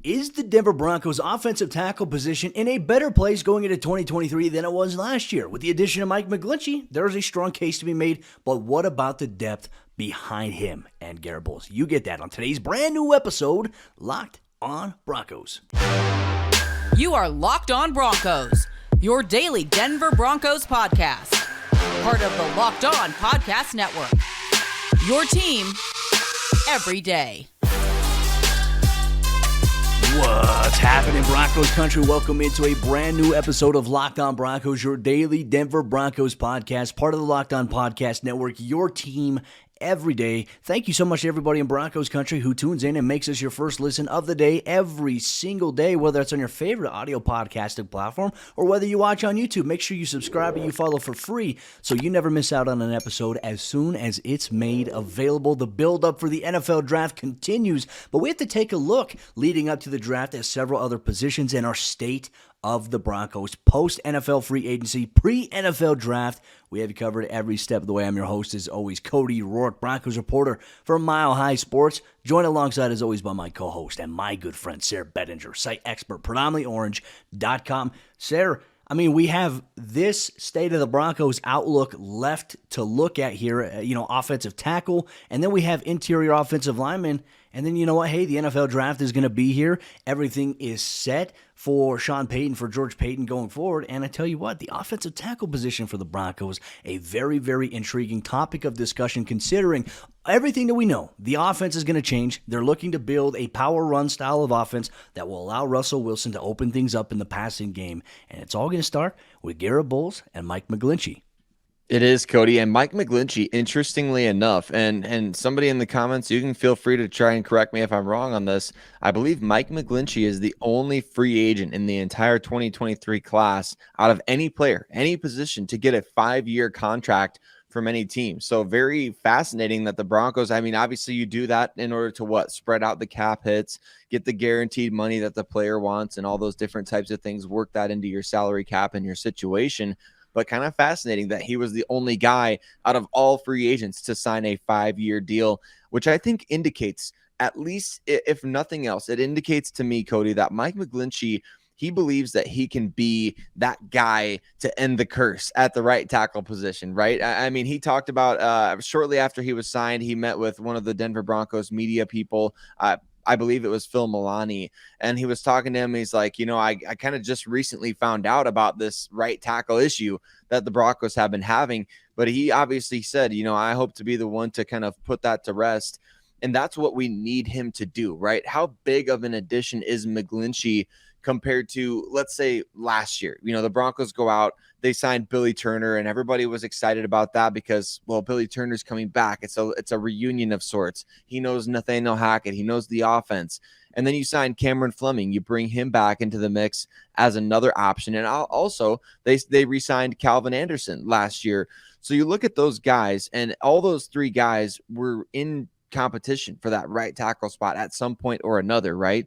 Is the Denver Broncos offensive tackle position in a better place going into 2023 than it was last year? With the addition of Mike McGlinchey, there's a strong case to be made, but what about the depth behind him and Garett Bolles? You get that on today's brand new episode, Locked on Broncos. You are Locked on Broncos, your daily Denver Broncos podcast. Part of the Locked on Podcast Network. Your team every day. What's happening, Broncos Country? Welcome into a brand new episode of Locked on Broncos, your daily Denver Broncos podcast, part of the Locked on Podcast Network, your team every day. Thank you so much to everybody in Broncos Country who tunes in and makes us your first listen of the day every single day, whether it's on your favorite audio podcasting platform or whether you watch on YouTube. Make sure you subscribe and you follow for free so you never miss out on an episode as soon as it's made available. The build-up for the NFL draft continues, but we have to take a look leading up to the draft at several other positions in our state of the Broncos, post-NFL free agency, pre-NFL draft. We have you covered every step of the way. I'm your host, as always, Cody, Roark, Broncos reporter for Mile High Sports. Joined alongside, as always, by my co-host and my good friend, Sayre Bedinger, site expert, predominantlyorange.com. Sayre, I mean, we have this state of the Broncos outlook left to look at here, offensive tackle, and then we have interior offensive linemen. And then you know what? Hey, the NFL draft is going to be here. Everything is set for Sean Payton, for George Payton going forward. And I tell you what, the offensive tackle position for the Broncos, a very, very intriguing topic of discussion considering everything that we know. The offense is going to change. They're looking to build a power run style of offense that will allow Russell Wilson to open things up in the passing game. And it's all going to start with Garett Bolles and Mike McGlinchey. It is, Cody, and Mike McGlinchey, interestingly enough, and somebody in the comments, you can feel free to try and correct me if I'm wrong on this. I believe Mike McGlinchey is the only free agent in the entire 2023 class out of any player, any position, to get a 5-year contract from any team. So very fascinating that the Broncos, I mean, obviously you do that in order to what? Spread out the cap hits, get the guaranteed money that the player wants, and all those different types of things, work that into your salary cap and your situation. But kind of fascinating that he was the only guy out of all free agents to sign a 5-year deal, which I think indicates, at least if nothing else, it indicates to me, Cody, that Mike McGlinchey, he believes that he can be that guy to end the curse at the right tackle position, right? I mean, he talked about shortly after he was signed, he met with one of the Denver Broncos media people, I believe it was Phil Milani, and he was talking to him. He's like, I kind of just recently found out about this right tackle issue that the Broncos have been having, but he obviously said, I hope to be the one to kind of put that to rest, and that's what we need him to do, right? How big of an addition is McGlinchey compared to, let's say, last year? The Broncos go out, they signed Billy Turner, and everybody was excited about that because, well, Billy Turner's coming back. It's a reunion of sorts. He knows Nathaniel Hackett. He knows the offense. And then you sign Cameron Fleming. You bring him back into the mix as another option. And also, they re-signed Calvin Anderson last year. So you look at those guys, and all those three guys were in competition for that right tackle spot at some point or another, right?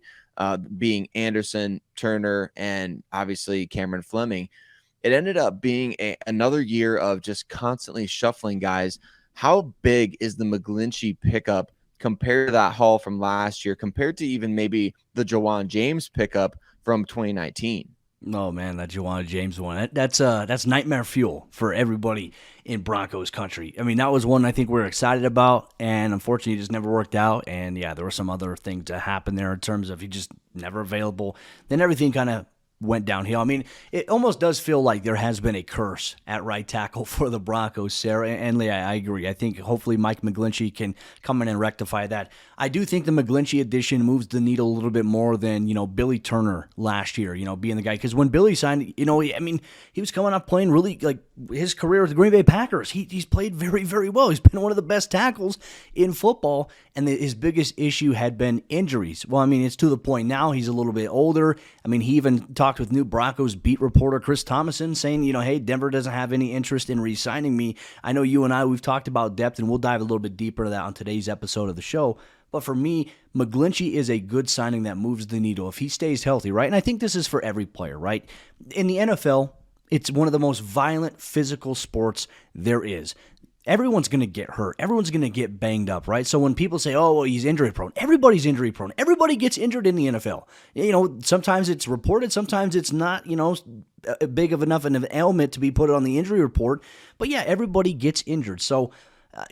Being Anderson, Turner, and obviously Cameron Fleming. It ended up being another year of just constantly shuffling guys. How big is the McGlinchey pickup compared to that haul from last year, compared to even maybe the Jawan James pickup from 2019? Oh, man, that Jawan James one. That's nightmare fuel for everybody in Broncos country. I mean, that was one I think we were excited about, and unfortunately it just never worked out. And, yeah, there were some other things that happened there in terms of he just never available. Then everything kind of went downhill. I mean, it almost does feel like there has been a curse at right tackle for the Broncos, Sayre. And I agree. I think hopefully Mike McGlinchey can come in and rectify that. I do think the McGlinchey addition moves the needle a little bit more than, Billy Turner last year, being the guy. Because when Billy signed, he was coming up playing really, like, his career with the Green Bay Packers. He's played very, very well. He's been one of the best tackles in football. And his biggest issue had been injuries. Well, I mean, it's to the point now he's a little bit older. I mean, he even talked with new Broncos beat reporter Chris Thomason saying, hey, Denver doesn't have any interest in re-signing me. I know you and we've talked about depth, and we'll dive a little bit deeper into that on today's episode of the show. But for me, McGlinchey is a good signing that moves the needle if he stays healthy, right? And I think this is for every player, right? In the NFL, it's one of the most violent physical sports there is. everyone's going to get hurt. Everyone's going to get banged up, right? So when people say, oh, well, he's injury prone, everybody's injury prone. Everybody gets injured in the NFL. Sometimes it's reported, sometimes it's not, big of enough an ailment to be put on the injury report. But yeah, everybody gets injured. So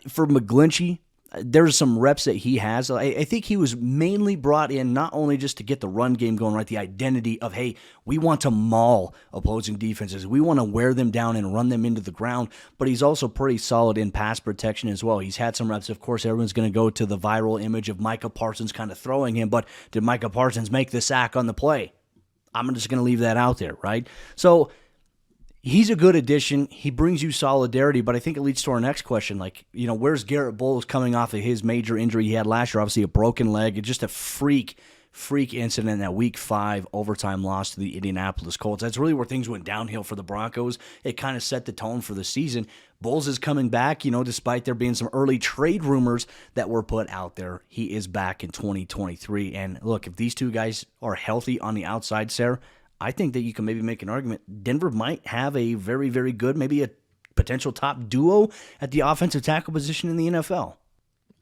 for McGlinchey, there's some reps that he has. I think he was mainly brought in not only just to get the run game going, right? The identity of, hey, we want to maul opposing defenses. We want to wear them down and run them into the ground. But he's also pretty solid in pass protection as well. He's had some reps. Of course, everyone's going to go to the viral image of Micah Parsons kind of throwing him. But did Micah Parsons make the sack on the play? I'm just going to leave that out there, right? So he's a good addition. He brings you solidarity, but I think it leads to our next question. Where's Garett Bolles coming off of his major injury he had last year? Obviously a broken leg. It's just a freak incident in that Week 5 overtime loss to the Indianapolis Colts. That's really where things went downhill for the Broncos. It kind of set the tone for the season. Bolles is coming back, despite there being some early trade rumors that were put out there. He is back in 2023. And look, if these two guys are healthy on the outside, Sayre, I think that you can maybe make an argument. Denver might have a very, very good, maybe a potential top duo at the offensive tackle position in the NFL.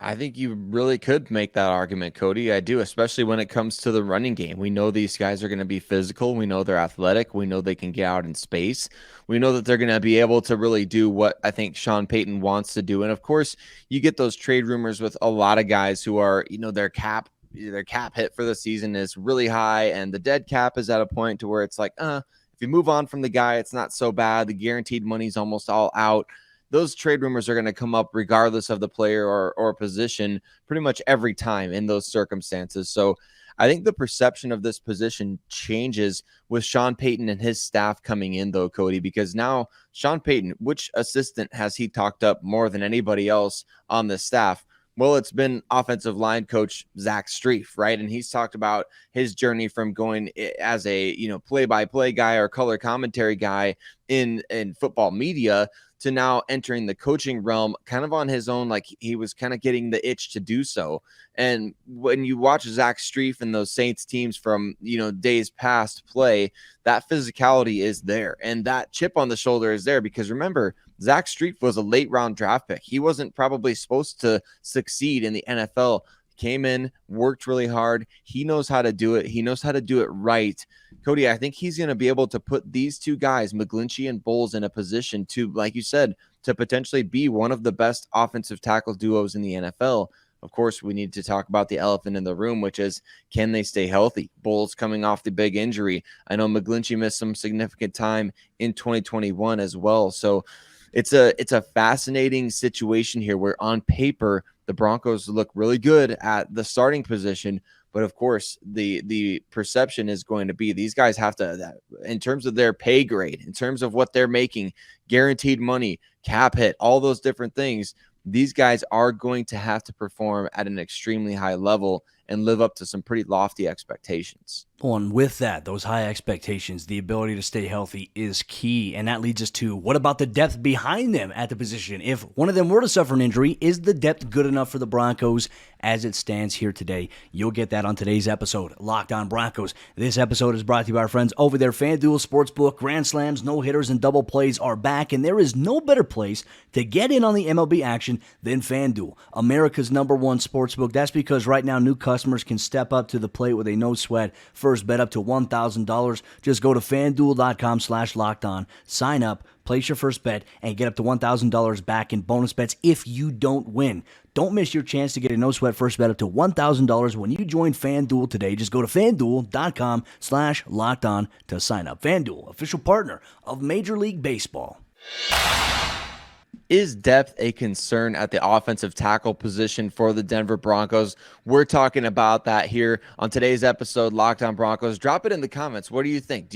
I think you really could make that argument, Cody. I do, especially when it comes to the running game. We know these guys are going to be physical. We know they're athletic. We know they can get out in space. We know that they're going to be able to really do what I think Sean Payton wants to do. And of course, you get those trade rumors with a lot of guys who are, their cap hit for the season is really high, and the dead cap is at a point to where it's like, if you move on from the guy, it's not so bad. The guaranteed money's almost all out. Those trade rumors are going to come up regardless of the player or position pretty much every time in those circumstances. So I think the perception of this position changes with Sean Payton and his staff coming in, though, Cody, because now Sean Payton, which assistant has he talked up more than anybody else on the staff? Well, it's been offensive line coach Zach Strief, right? And he's talked about his journey from going as a, play-by-play guy or color commentary guy in football media to now entering the coaching realm kind of on his own. Like he was kind of getting the itch to do so. And when you watch Zach Strief and those Saints teams from, days past play, that physicality is there. And that chip on the shoulder is there because remember, Zach Strief was a late round draft pick. He wasn't probably supposed to succeed in the NFL. Came in, worked really hard. He knows how to do it. He knows how to do it right. Cody, I think he's going to be able to put these two guys, McGlinchey and Bolles, in a position to, like you said, to potentially be one of the best offensive tackle duos in the NFL. Of course, we need to talk about the elephant in the room, which is, can they stay healthy? Bolles coming off the big injury. I know McGlinchey missed some significant time in 2021 as well. So it's a fascinating situation here where on paper, the Broncos look really good at the starting position. But of course, the perception is going to be these guys have to, in terms of their pay grade, in terms of what they're making, guaranteed money, cap hit, all those different things, these guys are going to have to perform at an extremely high level and live up to some pretty lofty expectations. Well, and with that, those high expectations, the ability to stay healthy is key. And that leads us to, what about the depth behind them at the position? If one of them were to suffer an injury, is the depth good enough for the Broncos as it stands here today? You'll get that on today's episode, Locked On Broncos. This episode is brought to you by our friends over there, FanDuel Sportsbook. Grand slams, no-hitters, and double plays are back, and there is no better place to get in on the MLB action than FanDuel, America's #1 sportsbook. That's because right now, new customers can step up to the plate with a no-sweat first bet up to $1,000. Just go to FanDuel.com/lockedon, sign up, place your first bet, and get up to $1,000 back in bonus bets if you don't win. Don't miss your chance to get a no-sweat first bet up to $1,000 when you join FanDuel today. Just go to FanDuel.com/lockedon to sign up. FanDuel, official partner of Major League Baseball. Is depth a concern at the offensive tackle position for the Denver Broncos? We're talking about that here on today's episode, Locked On Broncos. Drop it in the comments. What do you think?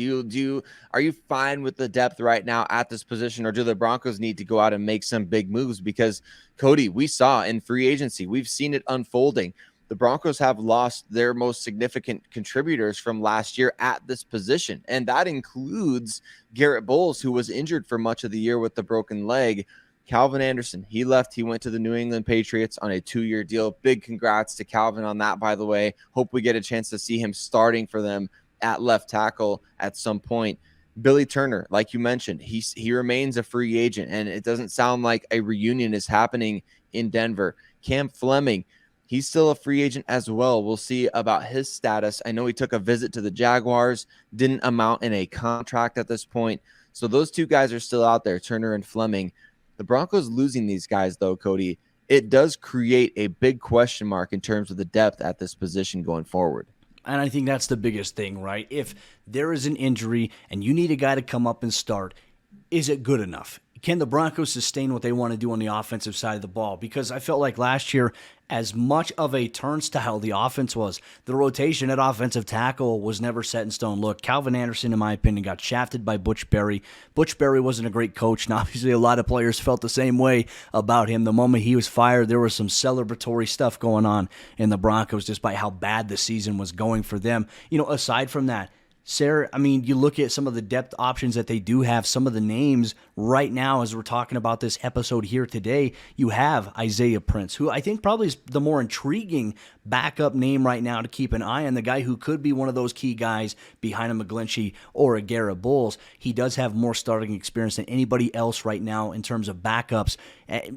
Are you fine with the depth right now at this position, or do the Broncos need to go out and make some big moves? Because, Cody, we saw in free agency, we've seen it unfolding. The Broncos have lost their most significant contributors from last year at this position, and that includes Garett Bolles, who was injured for much of the year with the broken leg. Calvin Anderson, he left. He went to the New England Patriots on a 2-year deal. Big congrats to Calvin on that, by the way. Hope we get a chance to see him starting for them at left tackle at some point. Billy Turner, like you mentioned, he remains a free agent, and it doesn't sound like a reunion is happening in Denver. Cam Fleming, he's still a free agent as well. We'll see about his status. I know he took a visit to the Jaguars, didn't amount in a contract at this point. So those two guys are still out there, Turner and Fleming. The Broncos losing these guys, though, Cody, it does create a big question mark in terms of the depth at this position going forward. And I think that's the biggest thing, right? If there is an injury and you need a guy to come up and start, is it good enough? Can the Broncos sustain what they want to do on the offensive side of the ball? Because I felt like last year, as much of a turnstile the offense was, the rotation at offensive tackle was never set in stone. Look, Calvin Anderson, in my opinion, got shafted by Butch Berry. Butch Berry wasn't a great coach, and obviously a lot of players felt the same way about him. The moment he was fired, there was some celebratory stuff going on in the Broncos, despite how bad the season was going for them. Aside from that, Sayre, you look at some of the depth options that they do have, some of the names right now as we're talking about this episode here today. You have Isaiah Prince, who I think probably is the more intriguing backup name right now to keep an eye on, the guy who could be one of those key guys behind a McGlinchey or a Garett Bolles. He does have more starting experience than anybody else right now in terms of backups.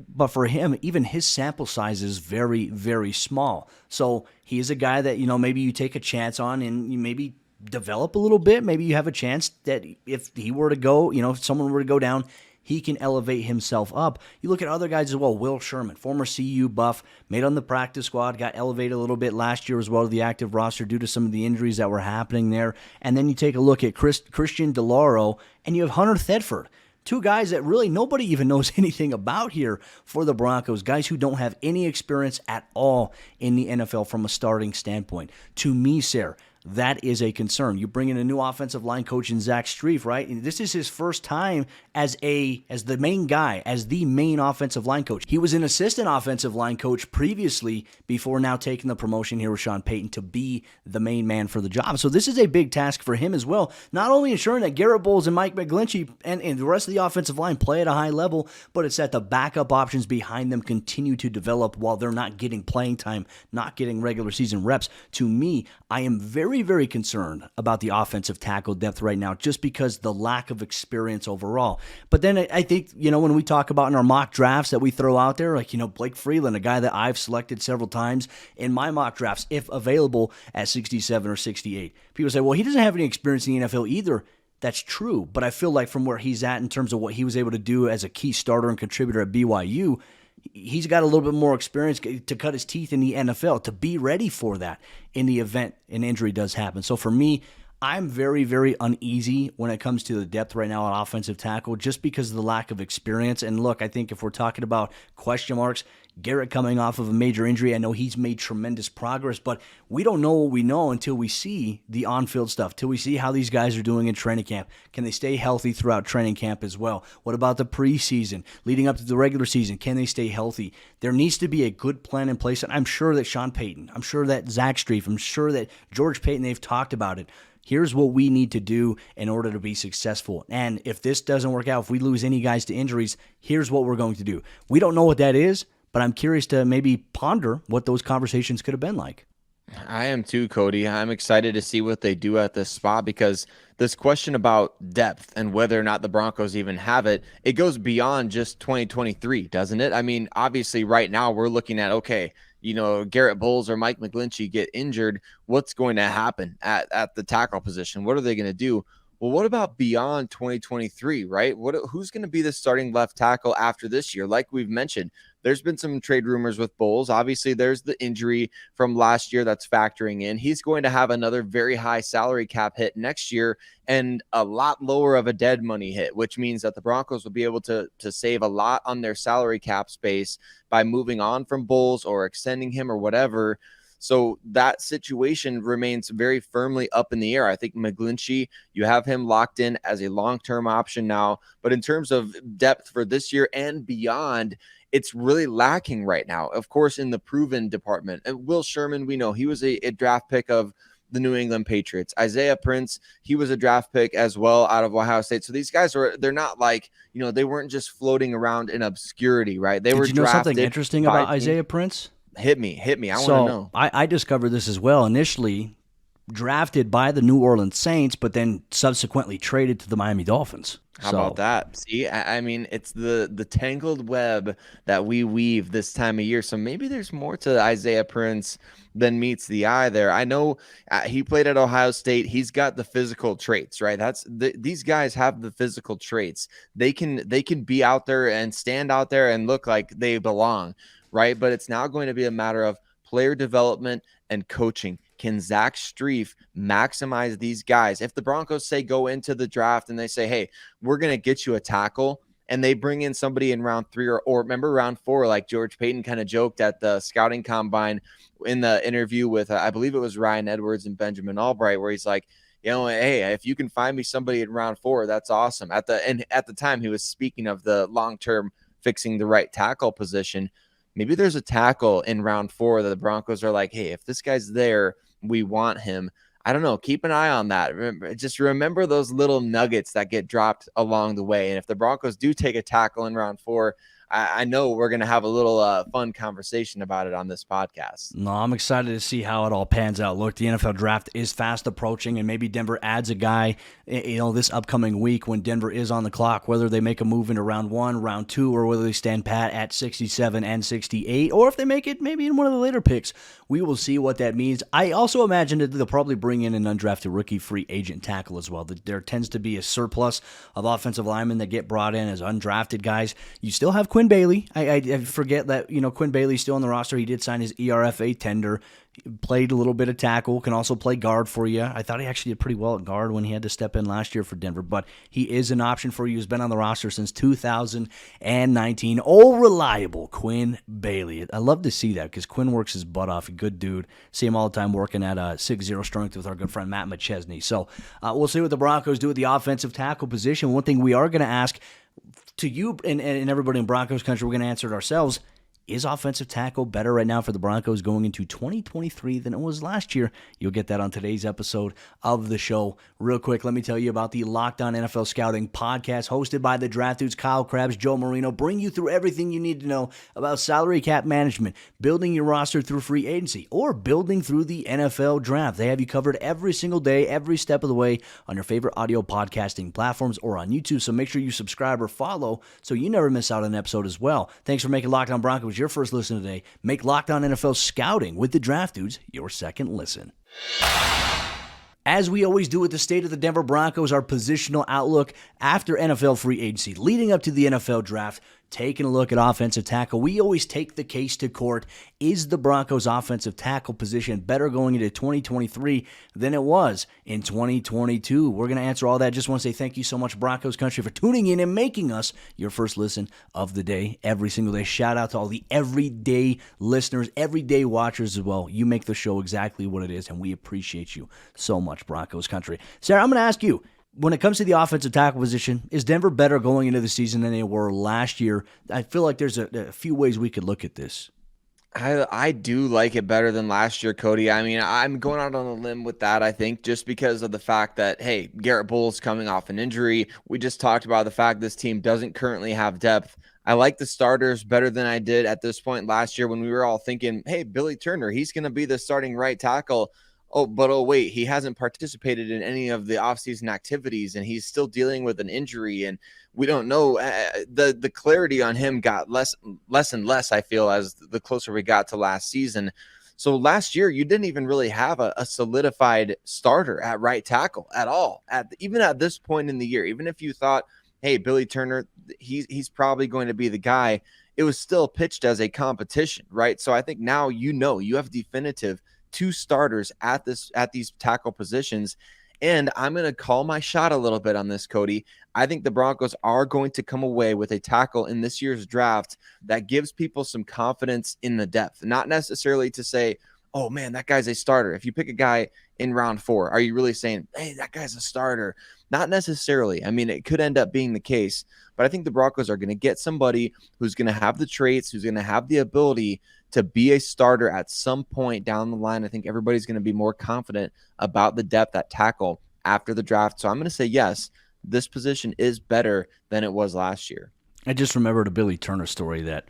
But for him, even his sample size is very, very small. So he is a guy that, maybe you take a chance on and you maybe develop a little bit. Maybe you have a chance that if he were to go, if someone were to go down, he can elevate himself up. You look at other guys as well. Will Sherman, former CU buff, made on the practice squad, got elevated a little bit last year as well to the active roster due to some of the injuries that were happening there. And then you take a look at Christian DeLauro, and you have Hunter Thedford. Two guys that really nobody even knows anything about here for the Broncos. Guys who don't have any experience at all in the NFL from a starting standpoint. To me, Sayre, that is a concern. You bring in a new offensive line coach in Zach Strief, right? And this is his first time as the main guy, as the main offensive line coach. He was an assistant offensive line coach previously before now taking the promotion here with Sean Payton to be the main man for the job. So this is a big task for him as well. Not only ensuring that Garett Bolles and Mike McGlinchey and the rest of the offensive line play at a high level, but it's that the backup options behind them continue to develop while they're not getting playing time, not getting regular season reps. To me, I am very, very concerned about the offensive tackle depth right now just because the lack of experience overall. But then I think, when we talk about in our mock drafts that we throw out there, like, Blake Freeland, a guy that I've selected several times in my mock drafts, if available at 67 or 68. People say, well, he doesn't have any experience in the NFL either. That's true, but I feel like from where he's at in terms of what he was able to do as a key starter and contributor at BYU, he's got a little bit more experience to cut his teeth in the NFL, to be ready for that in the event an injury does happen. So for me, I'm very, very uneasy when it comes to the depth right now at offensive tackle just because of the lack of experience. And look, I think if we're talking about question marks, Garett coming off of a major injury, I know he's made tremendous progress, but we don't know what we know until we see the on-field stuff, till we see how these guys are doing in training camp. Can they stay healthy throughout training camp as well? What about the preseason, leading up to the regular season? Can they stay healthy? There needs to be a good plan in place, and I'm sure that Sean Payton, I'm sure that Zach Strief, I'm sure that George Payton, they've talked about it. Here's what we need to do in order to be successful. And if this doesn't work out, if we lose any guys to injuries, here's what we're going to do. We don't know what that is, but I'm curious to maybe ponder what those conversations could have been like. I am too, Cody. I'm excited to see what they do at this spot because this question about depth and whether or not the Broncos even have it, it goes beyond just 2023, doesn't it? Obviously right now we're looking at, okay, Garett Bolles or Mike McGlinchey get injured. What's going to happen at the tackle position? What are they going to do? Well, what about beyond 2023, right? Who's going to be the starting left tackle after this year? Like we've mentioned, there's been some trade rumors with Bolles. Obviously, there's the injury from last year that's factoring in. He's going to have another very high salary cap hit next year and a lot lower of a dead money hit, which means that the Broncos will be able to save a lot on their salary cap space by moving on from Bolles or extending him or whatever. So that situation remains very firmly up in the air. I think McGlinchey, you have him locked in as a long-term option now. But in terms of depth for this year and beyond, it's really lacking right now. Of course, in the proven department. And Will Sherman, we know he was a draft pick of the New England Patriots. Isaiah Prince, he was a draft pick as well out of Ohio State. So these guys they're not like, they weren't just floating around in obscurity, right? They were drafted. Did you know something interesting about Isaiah Prince? Hit me. I want to know. I discovered this as well. Initially, drafted by the New Orleans Saints, but then subsequently traded to the Miami Dolphins. How about that? See, I mean, it's the tangled web that we weave this time of year. So maybe there's more to Isaiah Prince than meets the eye there. I know he played at Ohio State. He's got the physical traits, right? These guys have the physical traits. They can be out there and stand out there and look like they belong, right? But it's now going to be a matter of player development and coaching. Can Zach Strief maximize these guys? If the Broncos say go into the draft and they say, hey, we're going to get you a tackle, and they bring in somebody in round 3 or remember round 4, like George Payton kind of joked at the scouting combine in the interview with, I believe it was Ryan Edwards and Benjamin Albright, where he's like, hey, if you can find me somebody in round 4, that's awesome. At the time, he was speaking of the long-term fixing the right tackle position. Maybe there's a tackle in round 4 that the Broncos are like, hey, if this guy's there, we want him. I don't know. Keep an eye on that. Remember those little nuggets that get dropped along the way. And if the Broncos do take a tackle in round 4, I know we're going to have a little fun conversation about it on this podcast. No, I'm excited to see how it all pans out. Look, the NFL draft is fast approaching, and maybe Denver adds a guy, this upcoming week when Denver is on the clock, whether they make a move into round 1, round 2, or whether they stand pat at 67 and 68, or if they make it maybe in one of the later picks. We will see what that means. I also imagine that they'll probably bring in an undrafted rookie free agent tackle as well. There tends to be a surplus of offensive linemen that get brought in as undrafted guys. You still have Quinn Bailey. I forget that Quinn Bailey's still on the roster. He did sign his ERFA tender. Played a little bit of tackle, can also play guard for you. I thought he actually did pretty well at guard when he had to step in last year for Denver, but he is an option for you. He's been on the roster since 2019. Oh, reliable Quinn Bailey. I love to see that because Quinn works his butt off. A good dude. See him all the time working at 6-0 strength with our good friend Matt McChesney. So we'll see what the Broncos do at the offensive tackle position. One thing we are going to ask to you and everybody in Broncos country, we're going to answer it ourselves. Is offensive tackle better right now for the Broncos going into 2023 than it was last year? You'll get that on today's episode of the show. Real quick, let me tell you about the Locked On NFL Scouting podcast hosted by the Draft Dudes, Kyle Krabs, Joe Marino. Bring you through everything you need to know about salary cap management, building your roster through free agency, or building through the NFL draft. They have you covered every single day, every step of the way on your favorite audio podcasting platforms or on YouTube. So make sure you subscribe or follow so you never miss out on an episode as well. Thanks for making Locked On Broncos your first listen today. Make Locked On NFL Scouting with the Draft Dudes your second listen. As we always do with the state of the Denver Broncos, our positional outlook after NFL free agency, leading up to the NFL draft, taking a look at offensive tackle. We always take the case to court. Is the Broncos offensive tackle position better going into 2023 than it was in 2022? We're going to answer all that. Just want to say thank you so much, Broncos Country, for tuning in and making us your first listen of the day every single day. Shout out to all the everyday listeners, everyday watchers as well. You make the show exactly what it is, and we appreciate you so much, Broncos Country. Sayre, I'm going to ask you, when it comes to the offensive tackle position, is Denver better going into the season than they were last year? I feel like there's a few ways we could look at this. I do like it better than last year, Cody. I mean, I'm going out on a limb with that, I think, just because of the fact that, hey, Garett Bolles coming off an injury. We just talked about the fact this team doesn't currently have depth. I like the starters better than I did at this point last year when we were all thinking, hey, Billy Turner, he's going to be the starting right tackle. Oh, wait, he hasn't participated in any of the offseason activities, and he's still dealing with an injury, and we don't know. The clarity on him got less and less, I feel, as the closer we got to last season. So last year, you didn't even really have a solidified starter at right tackle at all, even at this point in the year. Even if you thought, hey, Billy Turner, he's probably going to be the guy, it was still pitched as a competition, right? So I think now you have definitive 2 starters at these tackle positions. And I'm going to call my shot a little bit on this, Cody. I think the Broncos are going to come away with a tackle in this year's draft that gives people some confidence in the depth. Not necessarily to say, oh, man, that guy's a starter. If you pick a guy in round 4, are you really saying, hey, that guy's a starter? Not necessarily. I mean, it could end up being the case. But I think the Broncos are going to get somebody who's going to have the traits, who's going to have the ability to be a starter at some point down the line. I think everybody's going to be more confident about the depth at tackle after the draft. So I'm going to say, yes, this position is better than it was last year. I just remembered a Billy Turner story that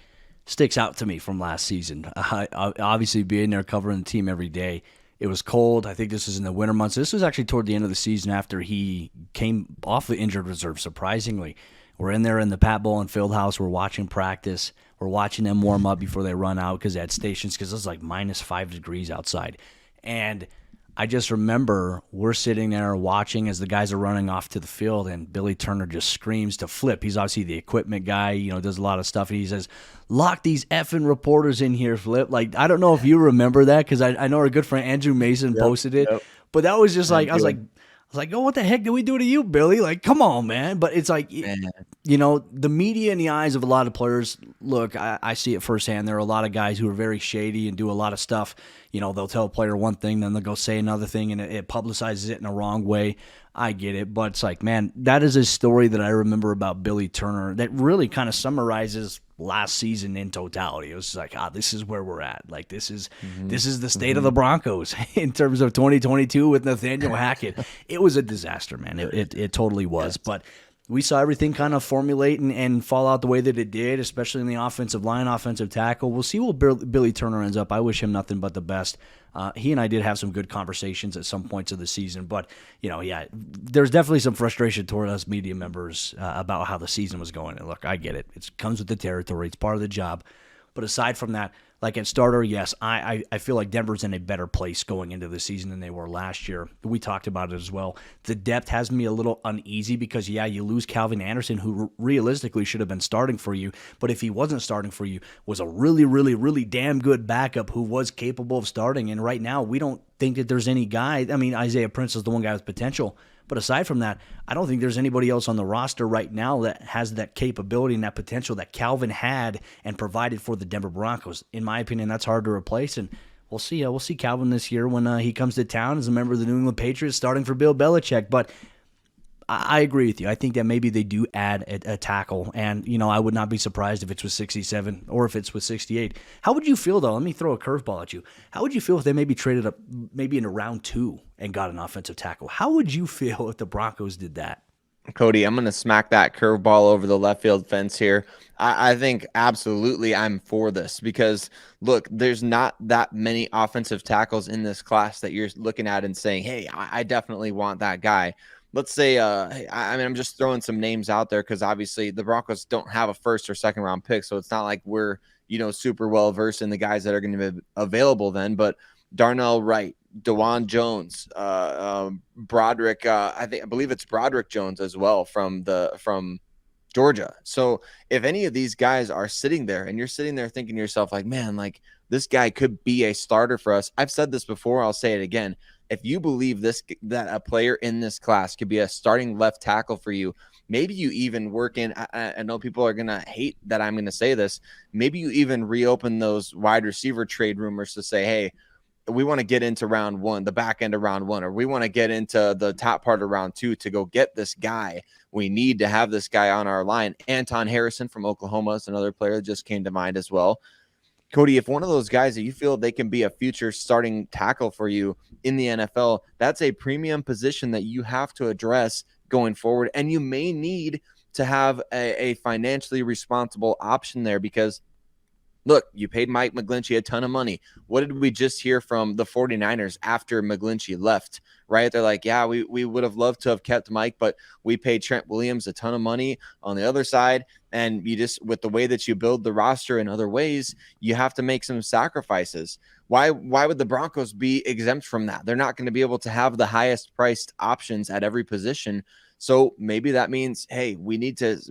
sticks out to me from last season. Obviously, being there covering the team every day, It was cold. I think this was in the winter months. This was actually toward the end of the season after he came off the injured reserve, surprisingly. We're in there in the Pat Bowlen Fieldhouse. We're watching practice. We're watching them warm up before they run out because they had stations because it was like -5 degrees outside. And I just remember we're sitting there watching as the guys are running off to the field, and Billy Turner just screams to Flip. He's obviously the equipment guy, does a lot of stuff. And he says, "Lock these effing reporters in here, Flip." Like, I don't know if you remember that because I know our good friend Andrew Mason posted it. Yep. But that was just like, I was like, oh, what the heck did we do to you, Billy? Like, come on, man. But it's like, the media in the eyes of a lot of players, look, I see it firsthand. There are a lot of guys who are very shady and do a lot of stuff. They'll tell a player one thing, then they'll go say another thing, and it publicizes it in a wrong way. I get it. But it's like, man, that is a story that I remember about Billy Turner that really kind of summarizes last season in totality. It was like, this is where we're at. Like, this is the state of the Broncos in terms of 2022 with Nathaniel Hackett. It was a disaster, man. It totally was. Yes. But we saw everything kind of formulate and fall out the way that it did, especially in the offensive line, offensive tackle. We'll see where Billy Turner ends up. I wish him nothing but the best. He and I did have some good conversations at some points of the season, but there's definitely some frustration toward us media members about how the season was going. And look, I get it. It comes with the territory. It's part of the job. But aside from that, like at starter, yes, I feel like Denver's in a better place going into the season than they were last year. We talked about it as well. The depth has me a little uneasy because, you lose Calvin Anderson, who realistically should have been starting for you. But if he wasn't starting for you, was a really, really, really damn good backup who was capable of starting. And right now, we don't think that there's any guy. I mean, Isaiah Prince is the one guy with potential. But aside from that, I don't think there's anybody else on the roster right now that has that capability and that potential that Calvin had and provided for the Denver Broncos. In my opinion, that's hard to replace, and we'll see. We'll see Calvin this year when he comes to town as a member of the New England Patriots, starting for Bill Belichick. But I agree with you. I think that maybe they do add a tackle, and I would not be surprised if it's with 67 or if it's with 68. How would you feel, though? Let me throw a curveball at you. How would you feel if they maybe traded up maybe into round 2 and got an offensive tackle? How would you feel if the Broncos did that? Cody, I'm going to smack that curveball over the left field fence here. I think absolutely I'm for this because, look, there's not that many offensive tackles in this class that you're looking at and saying, hey, I definitely want that guy. Let's say, I'm just throwing some names out there because obviously the Broncos don't have a first or second round pick. So it's not like we're, super well versed in the guys that are going to be available then. But Darnell Wright, DeJuan Jones, Broderick, I believe it's Broderick Jones as well from Georgia. So if any of these guys are sitting there and you're sitting there thinking to yourself like, man, like this guy could be a starter for us. I've said this before. I'll say it again. If you believe that a player in this class could be a starting left tackle for you, maybe you even work in, I know people are going to hate that I'm going to say this, maybe you even reopen those wide receiver trade rumors to say, hey, we want to get into round 1, the back end of round 1, or we want to get into the top part of round 2 to go get this guy. We need to have this guy on our line. Anton Harrison from Oklahoma is another player that just came to mind as well. Cody, if one of those guys that you feel they can be a future starting tackle for you in the NFL, that's a premium position that you have to address going forward. And you may need to have a financially responsible option there because, look, you paid Mike McGlinchey a ton of money. What did we just hear from the 49ers after McGlinchey left, right? They're like, yeah, we would have loved to have kept Mike, but we paid Trent Williams a ton of money on the other side. And you just, with the way that you build the roster in other ways, you have to make some sacrifices. Why would the Broncos be exempt from that? They're not going to be able to have the highest priced options at every position. So maybe that means, hey, we need to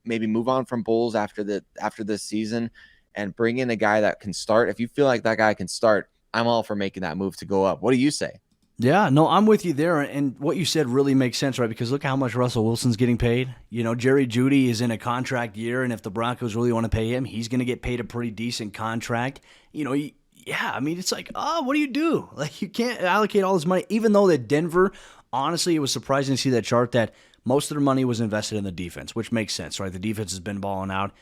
maybe move on from Bolles after this season and bring in a guy that can start. If you feel like that guy can start, I'm all for making that move to go up. What do you say? Yeah, no, I'm with you there. And what you said really makes sense, right? Because look how much Russell Wilson's getting paid. Jerry Jeudy is in a contract year, and if the Broncos really want to pay him, he's going to get paid a pretty decent contract. It's like, what do you do? Like, you can't allocate all this money, even though that Denver, honestly, it was surprising to see that chart that most of their money was invested in the defense, which makes sense, right? The defense has been balling out.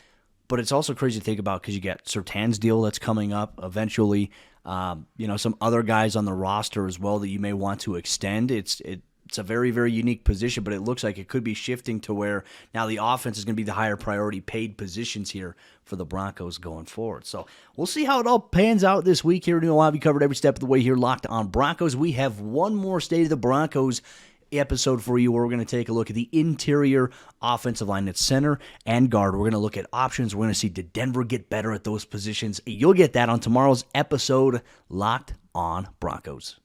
But it's also crazy to think about because you get Surtain's deal that's coming up eventually. Some other guys on the roster as well that you may want to extend. It's a very, very unique position, but it looks like it could be shifting to where now the offense is going to be the higher priority paid positions here for the Broncos going forward. So we'll see how it all pans out this week here. We'll have you covered every step of the way here, Locked On Broncos. We have one more State of the Broncos episode for you where we're going to take a look at the interior offensive line at center and guard. We're going to look at options. We're going to see, did Denver get better at those positions? You'll get that on tomorrow's episode, Locked On Broncos.